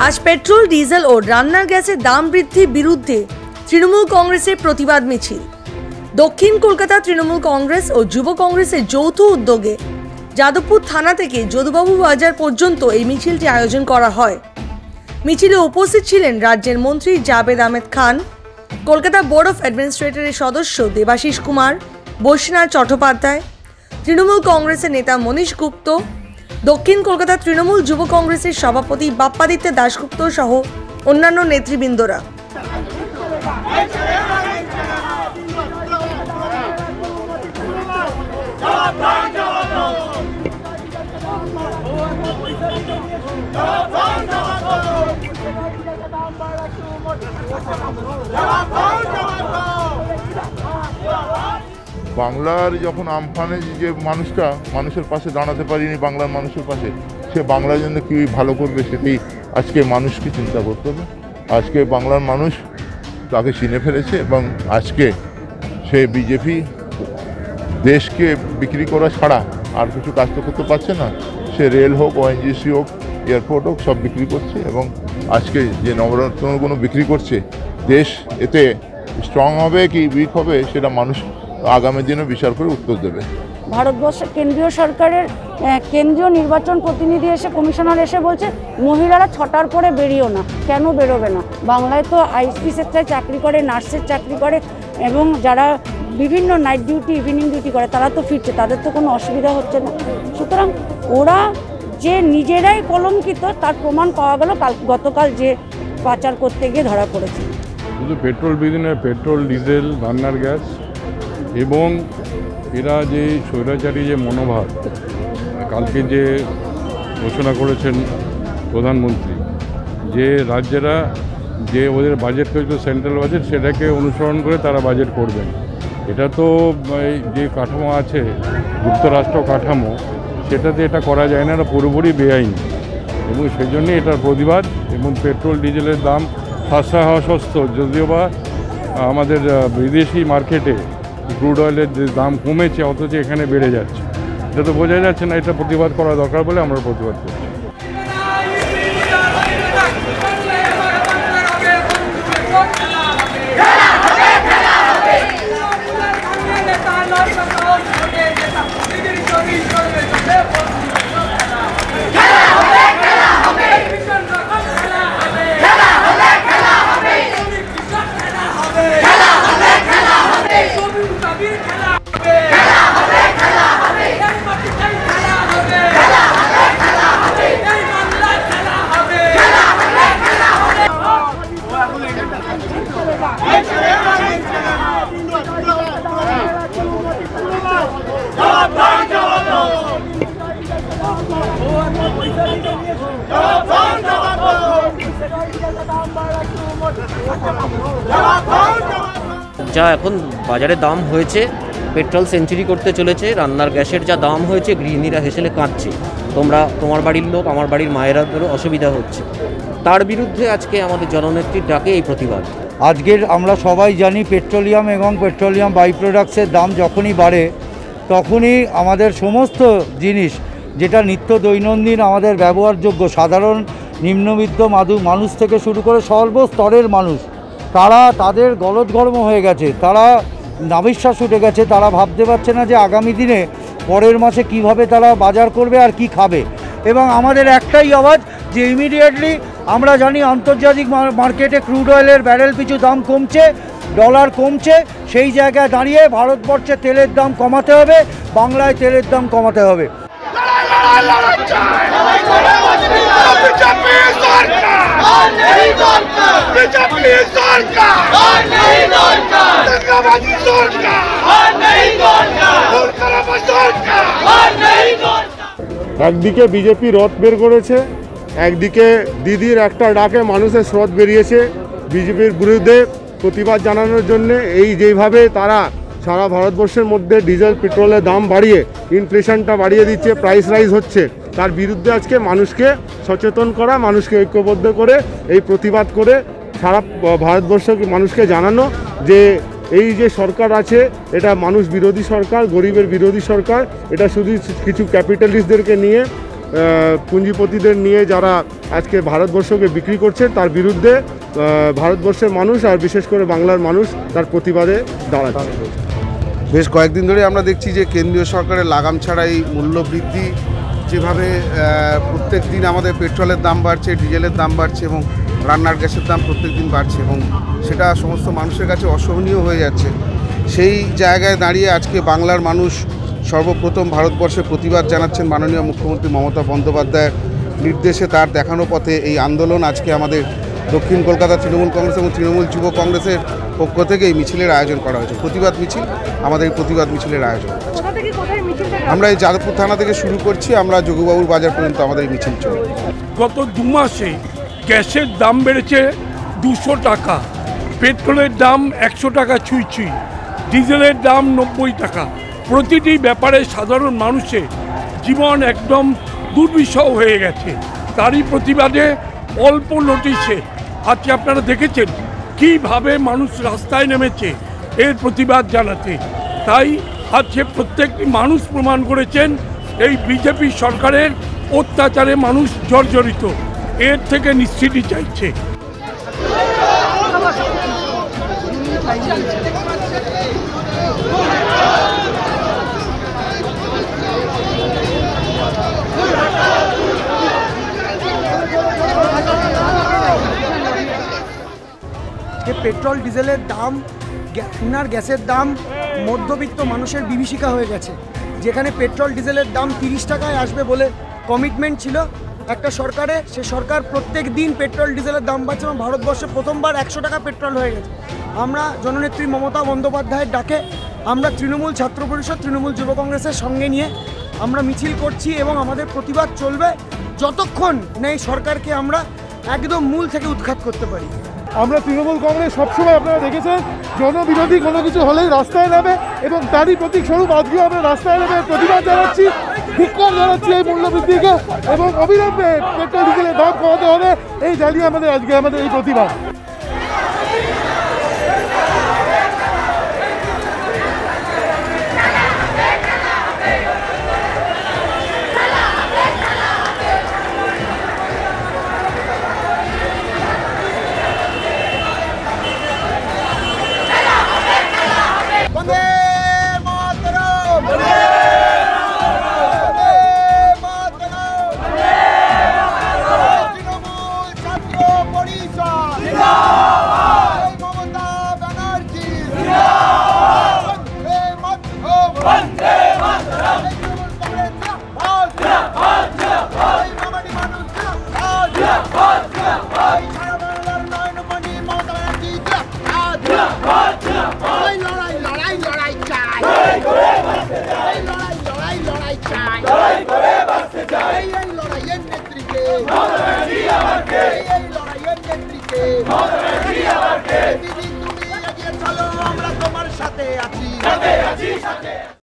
আজ petrol, diesel ও রান্নার গ্যাসের দাম বৃদ্ধির বিরুদ্ধে তৃণমূল কংগ্রেসের প্রতিবাদ মিছিল। দক্ষিণ কলকাতা তৃণমূল কংগ্রেস ও যুব কংগ্রেসের যৌথ উদ্যোগে যাদবপুর থানা থেকে যদুবাবু বাজার পর্যন্ত এই মিছিলটি আয়োজন করা হয়। মিছিলে উপস্থিত ছিলেন রাজ্যের মন্ত্রী জাভেদ আহমেদ খান, কলকাতা বোর্ড অফ অ্যাডমিনিস্ট্রেটরের সদস্য দেবাশিস কুমার, বৈশ্বনাথ চট্টোপাধ্যায়, তৃণমূল কংগ্রেসের নেতা মনীশ গুপ্ত, দক্ষিণ কলকাতা তৃণমূল যুব কংগ্রেসের সভাপতি বাপ্পাদিত্য দাশগুপ্ত সহ অন্যান্য নেতৃবৃন্দরা। বাংলার যখন আমফানে যে মানুষটা মানুষের পাশে দাঁড়াতে পারিনি, বাংলার মানুষের পাশে, সে বাংলার জন্য কী ভালো করবে সেটাই আজকে মানুষকে চিন্তা করতে হবে। আজকে বাংলার মানুষ তাকে চিনে ফেলেছে এবং আজকে সে বিজেপি দেশকে বিক্রি করা ছাড়া আর কিছু কাজ তো করতে পারছে না। সে রেল হোক, ওএনজিসি হোক, এয়ারপোর্ট হোক, সব বিক্রি করছে এবং আজকে যে নবরত্নগুলো বিক্রি করছে, দেশ এতে স্ট্রং হবে কি উইক হবে সেটা মানুষ আগামী দিনে বিচার করে উত্তর দেবে। ভারতবর্ষের কেন্দ্রীয় সরকারের কেন্দ্রীয় নির্বাচন প্রতিনিধি এসে, কমিশনার এসে বলছে মহিলারা 6টার পরে বেরিও না। কেন বেরোবে না? বাংলায় তো আইসপি সেক্টরে চাকরি করে, নার্সের চাকরি করে এবং যারা বিভিন্ন নাইট ডিউটি, ইভিনিং ডিউটি করে তারা তো ফিরছে, তাদের তো কোনো অসুবিধা হচ্ছে না। সুতরাং ওরা যে নিজেরাই কলঙ্কিত তার প্রমাণ পাওয়া গেল গতকাল যে পাচার করতে গিয়ে ধরা পড়েছে। শুধু পেট্রোল বিধিনে পেট্রোল, ডিজেল, রান্নার গ্যাস এবং এরা যে স্বৈরাচারী যে মনোভাব কালকে যে ঘোষণা করেছেন প্রধানমন্ত্রী, যে রাজ্যেরা যে ওদের বাজেট করেছিল সেন্ট্রাল বাজেট, সেটাকে অনুসরণ করে তারা বাজেট করবেন। এটা তো যে কাঠামো আছে যুক্তরাষ্ট্র কাঠামো, সেটাতে এটা করা যায় না, এটা পুরোপুরি বেআইনি এবং সেই জন্যে এটার প্রতিবাদ। এবং পেট্রোল ডিজেলের দাম সাশ্রয় হওয়া সস্ত, যদিও বা আমাদের বিদেশি মার্কেটে ক্রুড অয়েলের যে দাম কমেছে অথচ এখানে বেড়ে যাচ্ছে, এটা তো বোঝা যাচ্ছে না। এটা প্রতিবাদ করা দরকার বলে আমরা প্রতিবাদ করছি। যা এখন বাজারে দাম হয়েছে, পেট্রোল সেঞ্চুরি করতে চলেছে, রান্নার গ্যাসের যা দাম হয়েছে, গৃহিণীরা হেসেলে কাঁদছে। তোমার বাড়ির লোক, আমার বাড়ির মায়েরাদেরও অসুবিধা হচ্ছে। তার বিরুদ্ধে আজকে আমাদের জননেত্রীর ডাকে এই প্রতিবাদ। আজকের আমরা সবাই জানি পেট্রোলিয়াম এবং পেট্রোলিয়াম বাই প্রোডাক্টসের দাম যখনই বাড়ে তখনই আমাদের সমস্ত জিনিস যেটা নিত্য দৈনন্দিন আমাদের ব্যবহারযোগ্য, সাধারণ নিম্নবিত্ত মানুষ থেকে শুরু করে সর্বস্তরের মানুষ, তারা তাদের গলদঘর্ম হয়ে গেছে, তারা নাভিশ্বাস উঠে গেছে। তারা ভাবতে পারছে না যে আগামী দিনে পরের মাসে কিভাবে তারা বাজার করবে আর কি খাবে। এবং আমাদের একটাই আওয়াজ যে ইমিডিয়েটলি আমরা জানি আন্তর্জাতিক মার্কেটে ক্রুড অয়েলের ব্যারেল পিছু দাম কমছে, ডলার কমছে, সেই জায়গায় দাঁড়িয়ে ভারতবর্ষে তেলের দাম কমাতে হবে, বাংলায় তেলের দাম কমাতে হবে। একদিকে বিজেপি রথ বের করেছে, একদিকে দিদির একটা ডাকে মানুষের স্রোত বেরিয়েছে বিজেপির বিরুদ্ধে প্রতিবাদ জানানোর জন্য। এই যেভাবে তারা সারা ভারতবর্ষের মধ্যে ডিজেল পেট্রোলের দাম বাড়িয়ে ইনফ্লেশনটা বাড়িয়ে দিচ্ছে, প্রাইস রাইজ হচ্ছে, তার বিরুদ্ধে আজকে মানুষকে সচেতন করা, মানুষকে ঐক্যবদ্ধ করে এই প্রতিবাদ করে সারা ভারতবর্ষের মানুষকে জানানো যে এই যে সরকার আছে এটা মানুষ বিরোধী সরকার, গরিবের বিরোধী সরকার। এটা শুধু কিছু ক্যাপিটালিস্টদেরকে নিয়ে পুঁজিপতিদের নিয়ে যারা আজকে ভারতবর্ষকে বিক্রি করছে তার বিরুদ্ধে ভারতবর্ষের মানুষ আর বিশেষ করে বাংলার মানুষ তার প্রতিবাদে দাঁড়াচ্ছে। বেশ কয়েকদিন ধরে আমরা দেখছি যে কেন্দ্রীয় সরকারের লাগাম ছাড়া এই মূল্য বৃদ্ধি যেভাবে প্রত্যেক দিন আমাদের পেট্রোলের দাম বাড়ছে, ডিজেলের দাম বাড়ছে এবং রান্নার গ্যাসের দাম প্রত্যেক দিন বাড়ছে এবং সেটা সমস্ত মানুষের কাছে অসহনীয় হয়ে যাচ্ছে। সেই জায়গায় দাঁড়িয়ে আজকে বাংলার মানুষ সর্বপ্রথম ভারতবর্ষে প্রতিবাদ জানাচ্ছেন মাননীয় মুখ্যমন্ত্রী মমতা বন্দ্যোপাধ্যায়ের নির্দেশে। তার দেখানো পথে এই আন্দোলন আজকে আমাদের দক্ষিণ কলকাতা তৃণমূল কংগ্রেস এবং তৃণমূল যুব কংগ্রেসের পক্ষ থেকে এই মিছিলের আয়োজন করা হয়েছে। প্রতিবাদ মিছিল, আমাদের এই প্রতিবাদ মিছিলের আয়োজন আমরা এই যাদবপুর থানা থেকে শুরু করছি, আমরা যোগবাবুর বাজার পর্যন্ত আমাদের এই মিছিল চলবে। গত 2 মাসে গ্যাসের দাম বেড়েছে 200 টাকা, পেট্রোলের দাম 100 টাকা ছুঁই, ডিজেলের দাম 90 টাকা। প্রতিটি ব্যাপারে সাধারণ মানুষের জীবন একদম দুর্বিষহ হয়ে গেছে। তারই প্রতিবাদে অল্প নোটিশে আজকে আপনারা দেখেছেন কিভাবে মানুষ রাস্তায় নেমেছে এর প্রতিবাদ জানাতে। তাই আজকে প্রত্যেকটি মানুষ প্রমাণ করেছেন এই বিজেপি সরকারের অত্যাচারে মানুষ জর্জরিত, এর থেকে নিশ্চিতি চাইছে। পেট্রোল ডিজেলের দাম, রান্নার গ্যাসের দাম মধ্যবিত্ত মানুষের বিভীষিকা হয়ে গেছে। যেখানে পেট্রোল ডিজেলের দাম 30 টাকায় আসবে বলে কমিটমেন্ট ছিল একটা সরকারে, সে সরকার প্রত্যেক দিন পেট্রোল ডিজেলের দাম বাড়ছে এবং ভারতবর্ষে প্রথমবার 100 টাকা পেট্রোল হয়ে গেছে। আমরা জননেত্রী মমতা বন্দ্যোপাধ্যায়ের ডাকে আমরা তৃণমূল ছাত্র পরিষদ, তৃণমূল যুব কংগ্রেসের সঙ্গে নিয়ে আমরা মিছিল করছি এবং আমাদের প্রতিবাদ চলবে যতক্ষণ না এই সরকারকে আমরা একদম মূল থেকে উৎখাত করতে পারি। আমরা তৃণমূল কংগ্রেস সবসময় আপনারা দেখেছেন জনবিরোধী কোনো কিছু হলেই রাস্তায় নামে এবং তারই প্রতীক স্বরূপ আজকেও আমরা রাস্তায় নেমে প্রতিবাদ জানাচ্ছি, ধিক্কার জানাচ্ছি এই মূল্যবৃদ্ধিকে এবং অবিলম্বে পেট্রোল ডিজেলের দাম কমাতে হবে, এই জানিয়ে আমাদের এই প্রতিবাদ। লড়াই লড়াই চাই, লড়াই করে বাঁচতে চাই, এই লড়াইয়ের নেত্রীকে